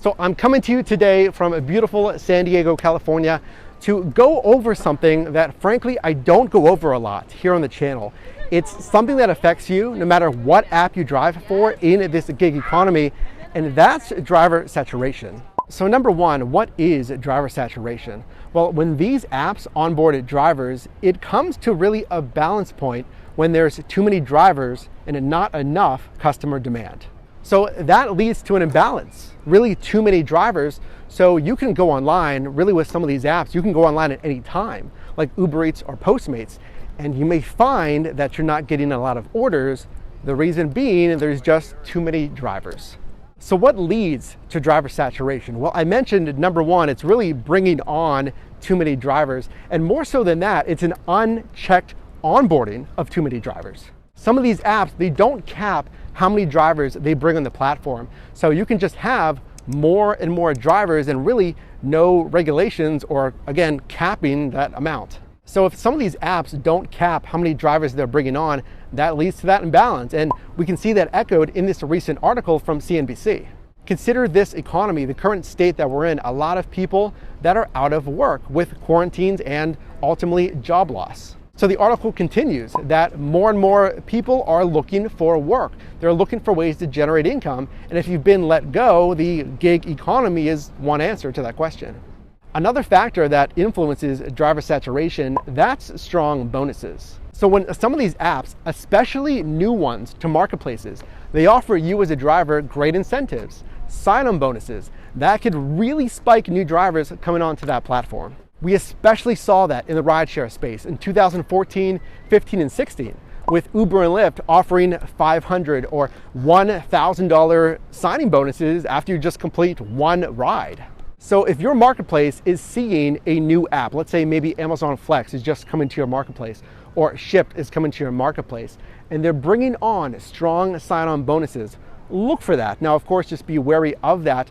So I'm coming to you today from a beautiful San Diego, California, to go over something that frankly I don't go over a lot here on the channel. It's something that affects you no matter what app you drive for in this gig economy, and that's driver saturation. So number one, what is driver saturation? Well, when these apps onboard drivers, it comes to really a balance point when there's too many drivers and not enough customer demand. So that leads to an imbalance, really too many drivers. So you can go online, really with some of these apps, you can go online at any time, like Uber Eats or Postmates, and you may find that you're not getting a lot of orders. The reason being there's just too many drivers. So what leads to driver saturation? Well, I mentioned number one, it's really bringing on too many drivers. And more so than that, it's an unchecked onboarding of too many drivers. Some of these apps, they don't cap how many drivers they bring on the platform. So you can just have more and more drivers and really no regulations or, again, capping that amount. So if some of these apps don't cap how many drivers they're bringing on, that leads to that imbalance. And we can see that echoed in this recent article from CNBC. Consider this economy, the current state that we're in, a lot of people that are out of work with quarantines and ultimately job loss. So the article continues that more and more people are looking for work. They're looking for ways to generate income. And if you've been let go, the gig economy is one answer to that question. Another factor that influences driver saturation, that's strong bonuses. So when some of these apps, especially new ones to marketplaces, they offer you as a driver great incentives, sign-on bonuses, that could really spike new drivers coming onto that platform. We especially saw that in the rideshare space in 2014, 15, and 16, with Uber and Lyft offering $500 or $1,000 signing bonuses after you just complete one ride. So if your marketplace is seeing a new app, let's say maybe Amazon Flex is just coming to your marketplace, or Shipt is coming to your marketplace, and they're bringing on strong sign-on bonuses, look for that. Now, of course, just be wary of that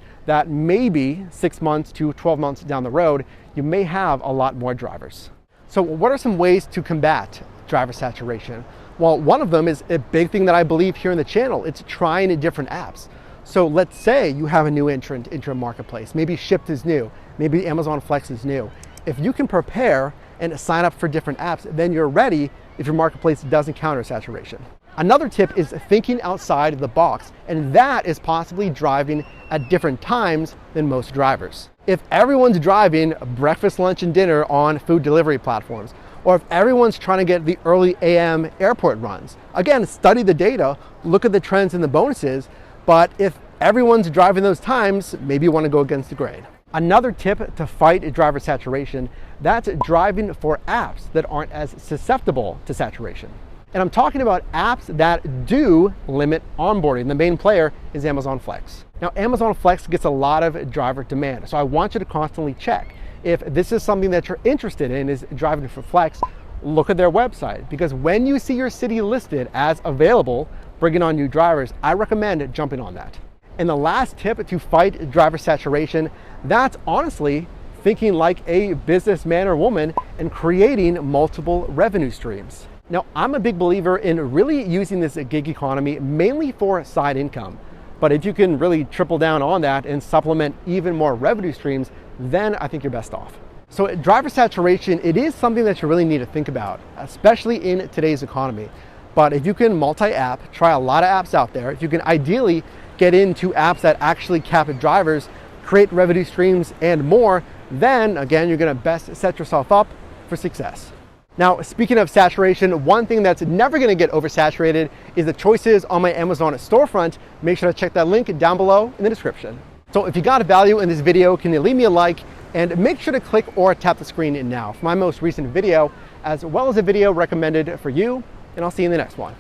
maybe 6 months to 12 months down the road, you may have a lot more drivers. So what are some ways to combat driver saturation? Well, one of them is a big thing that I believe here in the channel. It's trying different apps. So let's say you have a new entrant into a marketplace. Maybe Shipt is new, maybe Amazon Flex is new. If you can prepare and sign up for different apps, then you're ready if your marketplace does encounter saturation. Another tip is thinking outside the box, and that is possibly driving at different times than most drivers. If everyone's driving breakfast, lunch, and dinner on food delivery platforms, or if everyone's trying to get the early AM airport runs, again, study the data, look at the trends and the bonuses, but if everyone's driving those times, maybe you want to go against the grain. Another tip to fight driver saturation, that's driving for apps that aren't as susceptible to saturation. And I'm talking about apps that do limit onboarding. The main player is Amazon Flex. Now, Amazon Flex gets a lot of driver demand, so I want you to constantly check. If this is something that you're interested in, is driving for Flex, look at their website, because when you see your city listed as available, bringing on new drivers, I recommend jumping on that. And the last tip to fight driver saturation, that's honestly thinking like a businessman or woman and creating multiple revenue streams. Now, I'm a big believer in really using this gig economy mainly for side income. But if you can really triple down on that and supplement even more revenue streams, then I think you're best off. So driver saturation, it is something that you really need to think about, especially in today's economy. But if you can multi-app, try a lot of apps out there, if you can ideally get into apps that actually cap drivers, create revenue streams and more, then again, you're gonna best set yourself up for success. Now, speaking of saturation, one thing that's never gonna get oversaturated is the choices on my Amazon storefront. Make sure to check that link down below in the description. So if you got value in this video, can you leave me a like and make sure to click or tap the screen now for my most recent video, as well as a video recommended for you, and I'll see you in the next one.